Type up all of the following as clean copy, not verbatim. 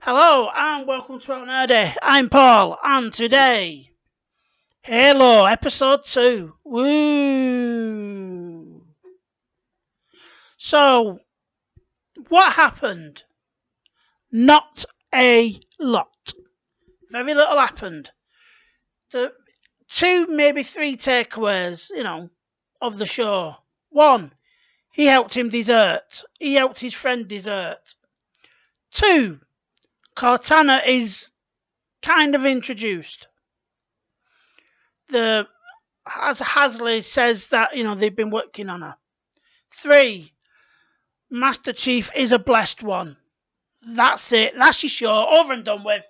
Hello and welcome to Out Nerdy. I'm Paul, and today, Halo Episode 2. Woo! So, what happened? Not a lot. Very little happened. The two, maybe three takeaways, of the show. One, he helped him desert. He helped his friend desert. Two, Cortana is kind of introduced. As Hasley says that, they've been working on her. 3, Master Chief is a blessed one. That's it. That's your show. Over and done with.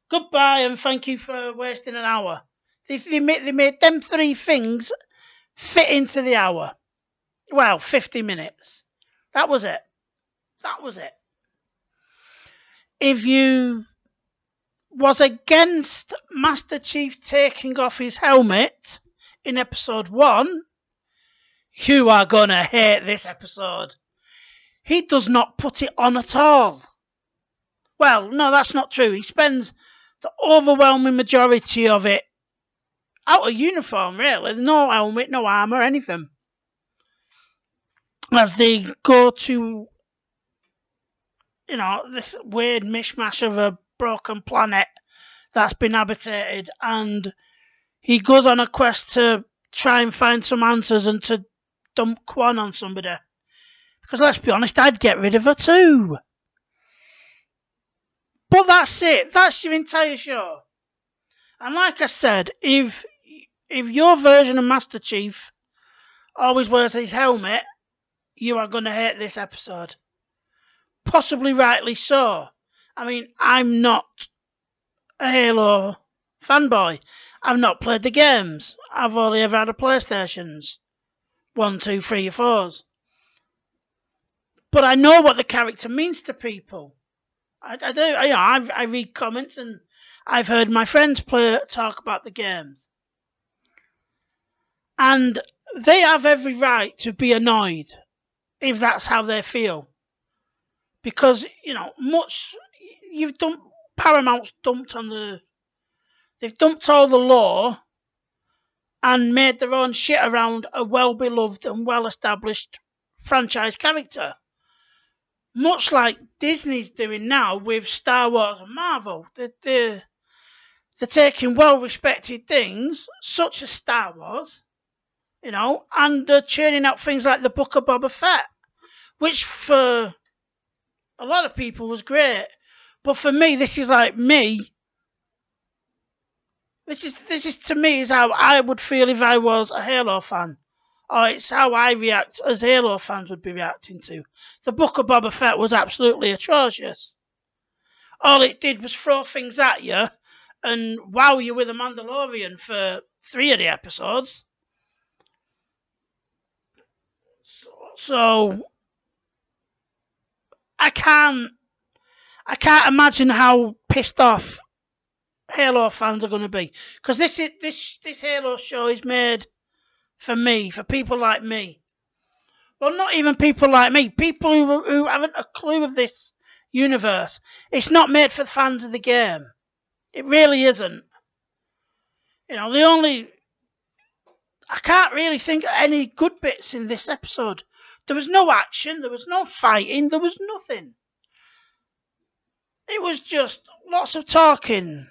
Goodbye and thank you for wasting an hour. They made them 3 things fit into the hour. Well, 50 minutes. That was it. If you was against Master Chief taking off his helmet in episode 1, you are gonna hate this episode. He does not put it on at all. Well, no, that's not true. He spends the overwhelming majority of it out of uniform, really. No helmet, no armour, anything. As they go to, this weird mishmash of a broken planet that's been habitated, and he goes on a quest to try and find some answers and to dump Quan on somebody. Because let's be honest, I'd get rid of her too. But that's it. That's your entire show. And like I said, if your version of Master Chief always wears his helmet, you are going to hate this episode. Possibly rightly so. I mean, I'm not a Halo fanboy. I've not played the games. I've only ever had a PlayStations. 1, 2, 3, or 4s. But I know what the character means to people. I do. I read comments and I've heard my friends talk about the games. And they have every right to be annoyed if that's how they feel. Because, Paramount's dumped they've dumped all the lore and made their own shit around a well-beloved and well-established franchise character. Much like Disney's doing now with Star Wars and Marvel. They're taking well-respected things, such as Star Wars, and they're churning out things like the Book of Boba Fett, which for a lot of people was great. But for me, this is like me. This is to me is how I would feel if I was a Halo fan. Or it's how I react as Halo fans would be reacting to. The Book of Boba Fett was absolutely atrocious. All it did was throw things at you and wow you with a Mandalorian for 3 of the episodes. So I can't imagine how pissed off Halo fans are going to be, because this Halo show is made for me, for people like me. Well, not even people like me, people who haven't a clue of this universe. It's not made for the fans of the game. It really isn't. I can't really think of any good bits in this episode. There was no action, there was no fighting, there was nothing. It was just lots of talking.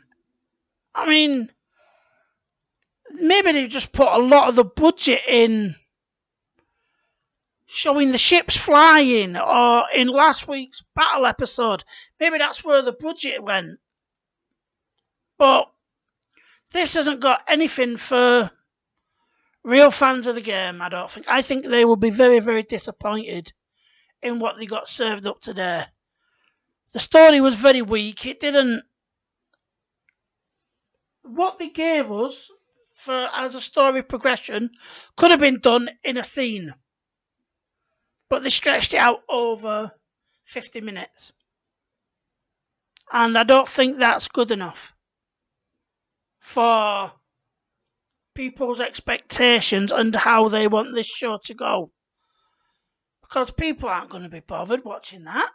I mean, maybe they just put a lot of the budget in showing the ships flying, or in last week's battle episode. Maybe that's where the budget went. But this hasn't got anything for real fans of the game, I don't think. I think they will be very, very disappointed in what they got served up today. The story was very weak. It didn't... What they gave us as a story progression could have been done in a scene. But they stretched it out over 50 minutes. And I don't think that's good enough for people's expectations and how they want this show to go. Because people aren't going to be bothered watching that.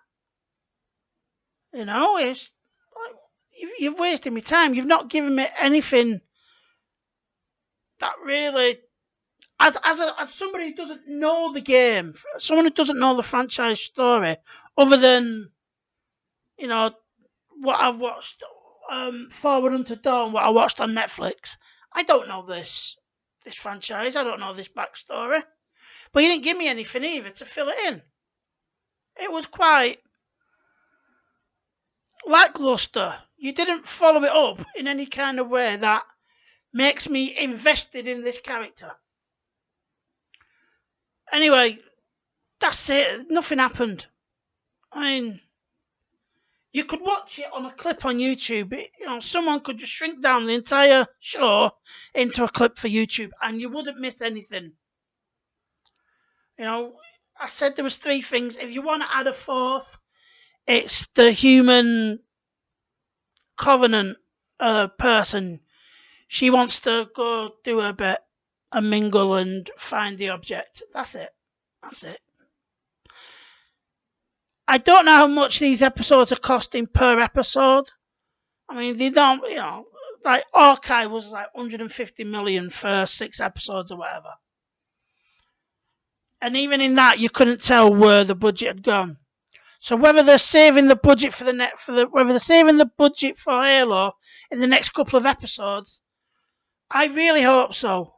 It's you've wasted my time. You've not given me anything that really, as somebody who doesn't know the game, someone who doesn't know the franchise story, other than what I've watched, Forward Unto Dawn, what I watched on Netflix. I don't know this franchise. I don't know this backstory. But you didn't give me anything either to fill it in. It was quite lackluster. You didn't follow it up in any kind of way that makes me invested in this character. Anyway, that's it. Nothing happened. I mean, you could watch it on a clip on YouTube. Someone could just shrink down the entire show into a clip for YouTube, and you wouldn't miss anything. I said there was 3 things. If you want to add a 4th, it's the human Covenant person. She wants to go do her bit and mingle and find the object. That's it. I don't know how much these episodes are costing per episode. I mean, they don't, like Hawkeye was like 150 million for 6 episodes or whatever. And even in that, you couldn't tell where the budget had gone. So whether they're saving the budget whether they're saving the budget for Halo in the next couple of episodes, I really hope so.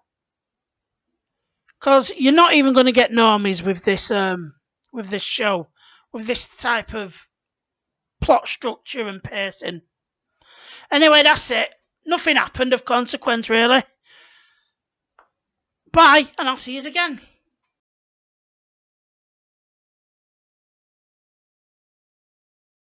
Because you're not even going to get normies with this show, with this type of plot structure and pacing. Anyway, that's it. Nothing happened of consequence, really. Bye, and I'll see you again.